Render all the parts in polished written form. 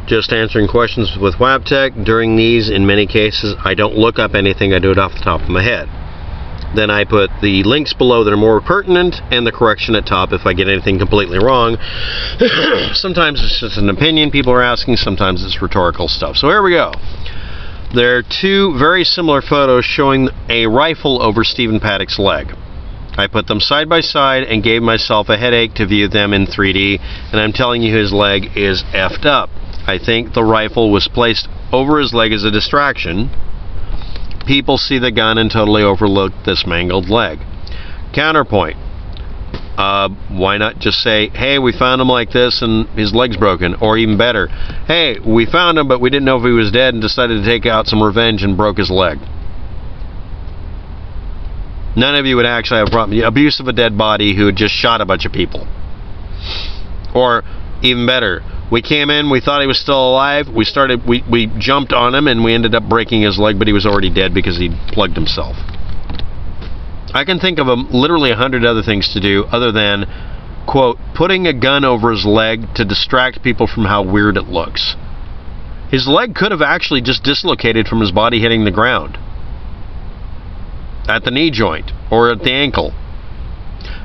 just answering questions with WAPTech. During these, in many cases, I don't look up anything, I do it off the top of my head. Then I put the links below that are more pertinent and the correction at top if I get anything completely wrong. Sometimes it's just an opinion people are asking, sometimes it's rhetorical stuff. So here we go. There are two very similar photos showing a rifle over Stephen Paddock's leg. I put them side by side and gave myself a headache to view them in 3D, and I'm telling you his leg is effed up. I think the rifle was placed over his leg as a distraction. People see the gun and totally overlook this mangled leg. Counterpoint. Why not just say, hey, we found him like this and his leg's broken? Or even better, hey, we found him but we didn't know if he was dead and decided to take out some revenge and broke his leg. None of you would actually have a problem. Abuse of a dead body who had just shot a bunch of people. Or even better, we came in, we thought he was still alive, we jumped on him and we ended up breaking his leg, but he was already dead because he plugged himself. I can think of literally 100 other things to do other than, quote, putting a gun over his leg to distract people from how weird it looks. His leg could have actually just dislocated from his body hitting the ground. At the knee joint or at the ankle.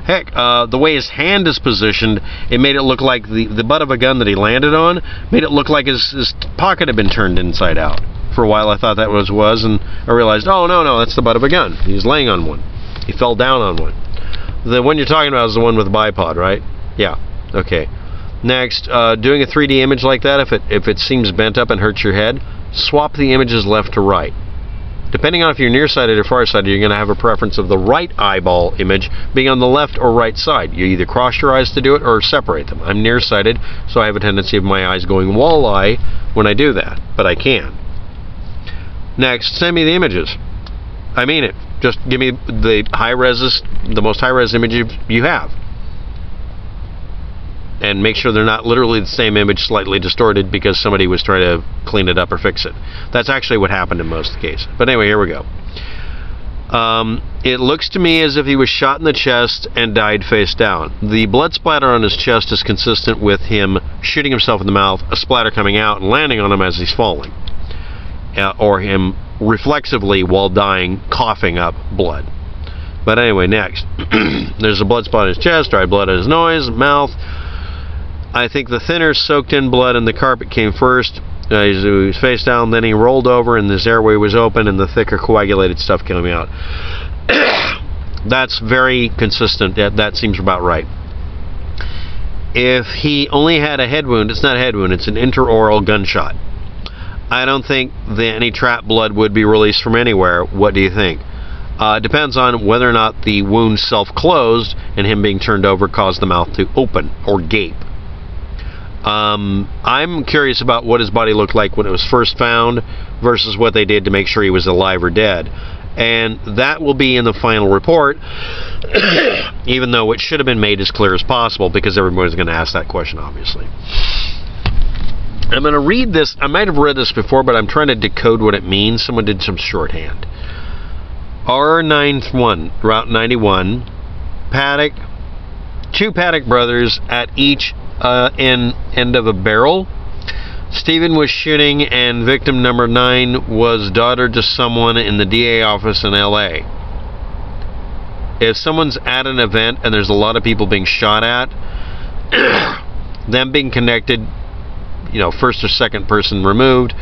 Heck, the way his hand is positioned, it made it look like the butt of a gun that he landed on, made it look like his pocket had been turned inside out. For a while I thought that was, and I realized, oh, no, that's the butt of a gun. He's laying on one. He fell down on one. The one you're talking about is the one with the bipod, right? Yeah, okay. Next, doing a 3D image like that, if it seems bent up and hurts your head, swap the images left to right. Depending on if you're nearsighted or farsighted, you're going to have a preference of the right eyeball image being on the left or right side. You either cross your eyes to do it or separate them. I'm nearsighted, so I have a tendency of my eyes going walleye when I do that, but I can. Next, send me the images. I mean it. Just give me the most high-res image you have. And make sure they're not literally the same image, slightly distorted because somebody was trying to clean it up or fix it. That's actually what happened in most cases. But anyway, here we go. It looks to me as if he was shot in the chest and died face down. The blood splatter on his chest is consistent with him shooting himself in the mouth, a splatter coming out and landing on him as he's falling. Or him reflexively while dying, coughing up blood. But anyway, next. There's a blood spot on his chest, dried blood on his nose, mouth. I think the thinner soaked in blood and the carpet came first. He was face down, then he rolled over and his airway was open and the thicker coagulated stuff came out. That's very consistent. That seems about right. If he only had a head wound, it's not a head wound, it's an intraoral gunshot. I don't think any trap blood would be released from anywhere. What do you think? Depends on whether or not the wound self-closed and him being turned over caused the mouth to open or gape. I'm curious about what his body looked like when it was first found versus what they did to make sure he was alive or dead. And that will be in the final report, even though it should have been made as clear as possible because everybody's going to ask that question, obviously. I'm going to read this. I might have read this before, but I'm trying to decode what it means. Someone did some shorthand. R91, Route 91, Paddock, two Paddock brothers at each end of a barrel. Stephen was shooting and victim number 9 was daughter to someone in the DA office in LA. If someone's at an event and there's a lot of people being shot at, them being connected, first or second person removed,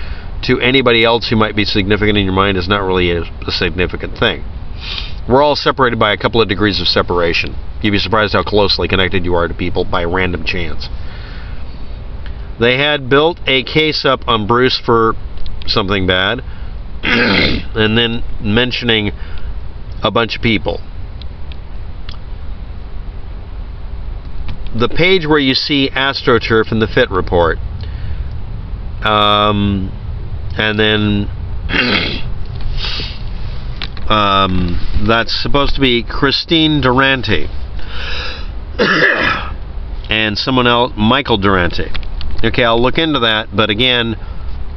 to anybody else who might be significant in your mind is not really a significant thing. We're all separated by a couple of degrees of separation. You'd be surprised how closely connected you are to people by random chance. They had built a case up on Bruce for something bad, and then mentioning a bunch of people. The page where you see AstroTurf in the Fit report, and then that's supposed to be Christine Duarte and someone else, Michael Duarte. Okay, I'll look into that, but again,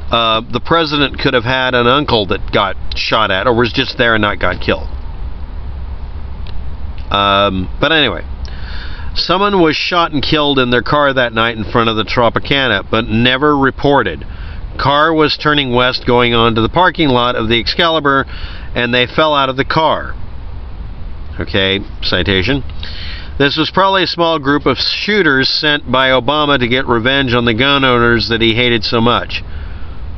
the president could have had an uncle that got shot at or was just there and not got killed. But anyway, Someone was shot and killed in their car that night in front of the Tropicana, but never reported. Car was turning west going on to the parking lot of the Excalibur, and they fell out of the car. Okay, citation. This was probably a small group of shooters sent by Obama to get revenge on the gun owners that he hated so much.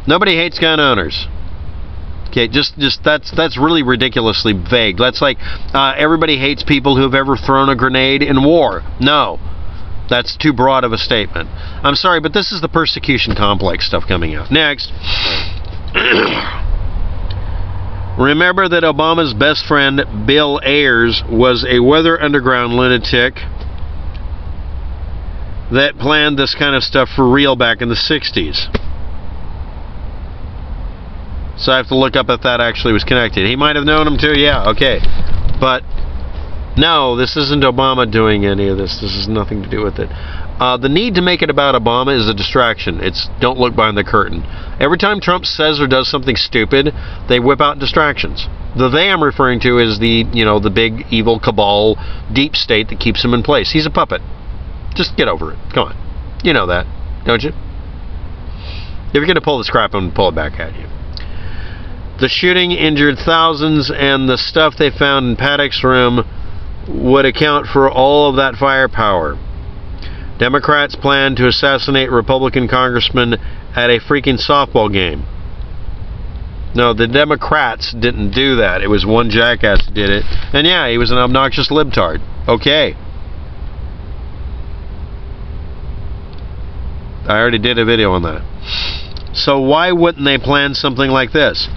Nobody hates gun owners. Okay, just that's really ridiculously vague. That's like everybody hates people who've ever thrown a grenade in war. No, that's too broad of a statement. I'm sorry, but this is the persecution complex stuff coming out. Next. Remember that Obama's best friend, Bill Ayers, was a Weather Underground lunatic that planned this kind of stuff for real back in the 60s. So I have to look up if that actually was connected. He might have known him too, yeah, okay. But no, this isn't Obama doing any of this. This has nothing to do with it. The need to make it about Obama is a distraction. It's don't look behind the curtain. Every time Trump says or does something stupid, they whip out distractions. The they I'm referring to is the big evil cabal deep state that keeps him in place. He's a puppet. Just get over it. Come on. You know that, don't you? If you're going to pull this crap, I'm going to pull it back at you. The shooting injured thousands, and the stuff they found in Paddock's room would account for all of that firepower. Democrats plan to assassinate Republican congressman at a freaking softball game. No, the Democrats didn't do that. It was one jackass who did it. And yeah, he was an obnoxious libtard. Okay. I already did a video on that. So why wouldn't they plan something like this?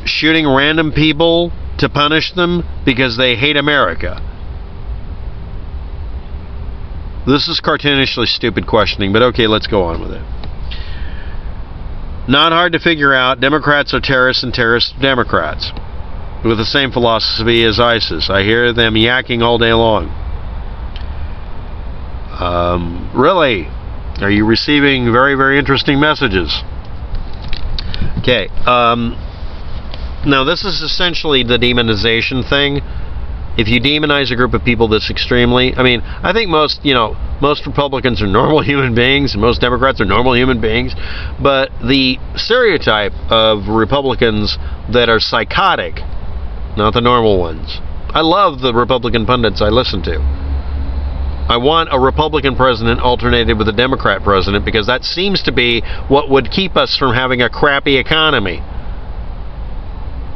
Shooting random people to punish them because they hate America. This is cartoonishly stupid questioning, but okay, let's go on with it. Not hard to figure out. Democrats are terrorists and terrorists are Democrats with the same philosophy as ISIS. I hear them yakking all day long. Really? Are you receiving very, very interesting messages? Okay. Now, this is essentially the demonization thing. If you demonize a group of people this extremely, I mean, I think most Republicans are normal human beings, and most Democrats are normal human beings, but the stereotype of Republicans that are psychotic, not the normal ones. I love the Republican pundits I listen to. I want a Republican president alternated with a Democrat president because that seems to be what would keep us from having a crappy economy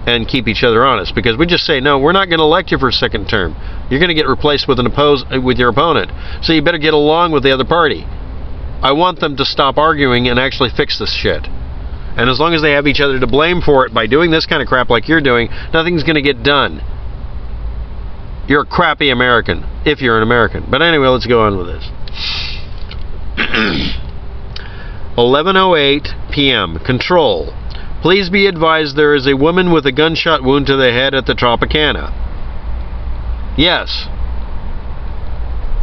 and keep each other honest, because we just say, no, we're not going to elect you for a second term. You're going to get replaced with with your opponent, so you better get along with the other party. I want them to stop arguing and actually fix this shit. And as long as they have each other to blame for it by doing this kind of crap like you're doing, nothing's going to get done. You're a crappy American, if you're an American. But anyway, let's go on with this. 11:08 p.m. Control. Please be advised there is a woman with a gunshot wound to the head at the Tropicana. Yes.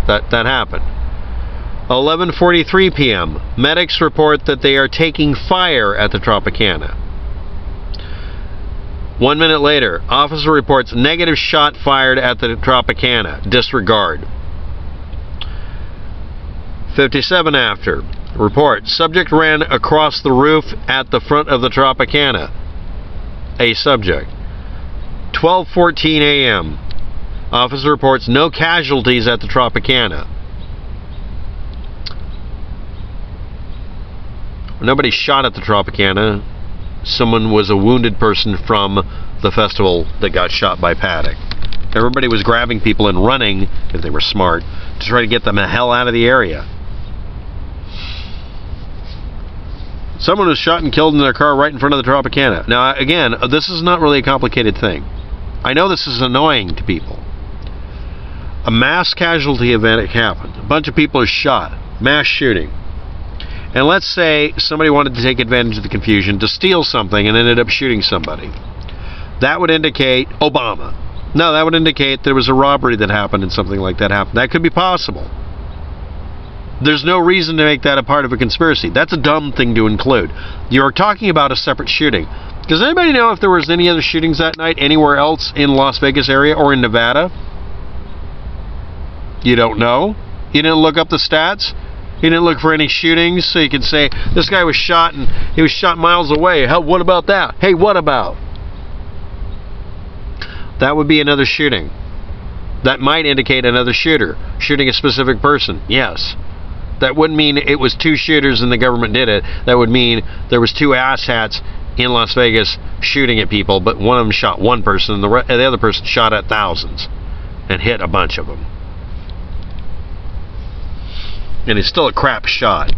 That happened. 11:43 p.m. Medics report that they are taking fire at the Tropicana. 1 minute later, officer reports negative shot fired at the Tropicana. Disregard. 57 after. Report. Subject ran across the roof at the front of the Tropicana. A subject. 12:14 a.m. Officer reports no casualties at the Tropicana. Nobody shot at the Tropicana. Someone was a wounded person from the festival that got shot by Paddock. Everybody was grabbing people and running, if they were smart, to try to get them the hell out of the area. Someone was shot and killed in their car right in front of the Tropicana. Now, again, this is not really a complicated thing. I know this is annoying to people. A mass casualty event happened. A bunch of people are shot. Mass shooting. And let's say somebody wanted to take advantage of the confusion to steal something and ended up shooting somebody. That would indicate Obama. No, that would indicate there was a robbery that happened and something like that happened. That could be possible. There's no reason to make that a part of a conspiracy. That's a dumb thing to include. You're talking about a separate shooting. Does anybody know if there was any other shootings that night anywhere else in Las Vegas area or in Nevada? You don't know? You didn't look up the stats? You didn't look for any shootings so you could say, this guy was shot and he was shot miles away. What about that? Hey, what about? That would be another shooting. That might indicate another shooter shooting a specific person. Yes. That wouldn't mean it was 2 shooters and the government did it. That would mean there was 2 asshats in Las Vegas shooting at people, but one of them shot one person and the other person shot at thousands and hit a bunch of them. And it's still a crap shot.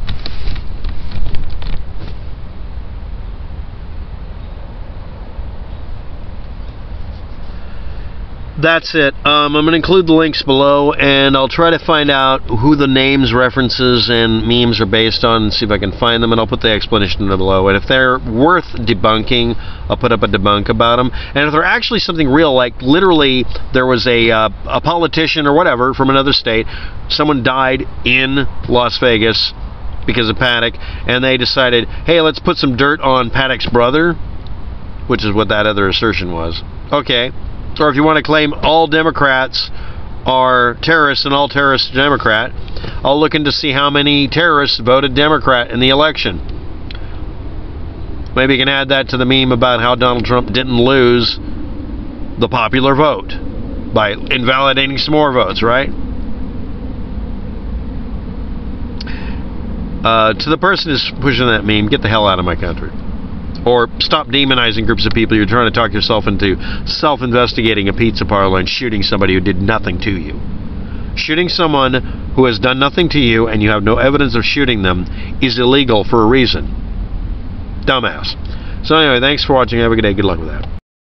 That's it. I'm going to include the links below, and I'll try to find out who the names, references, and memes are based on, and see if I can find them, and I'll put the explanation below. And if they're worth debunking, I'll put up a debunk about them. And if they're actually something real, like literally there was a politician or whatever from another state, someone died in Las Vegas because of Paddock, and they decided, hey, let's put some dirt on Paddock's brother, which is what that other assertion was. Okay. Or if you want to claim all Democrats are terrorists and all terrorists are Democrat, I'll look into see how many terrorists voted Democrat in the election. Maybe you can add that to the meme about how Donald Trump didn't lose the popular vote by invalidating some more votes, right? To the person who's pushing that meme, get the hell out of my country. Or stop demonizing groups of people. You're trying to talk yourself into self-investigating a pizza parlor and shooting somebody who did nothing to you. Shooting someone who has done nothing to you and you have no evidence of shooting them is illegal for a reason. Dumbass. So anyway, thanks for watching. Have a good day. Good luck with that.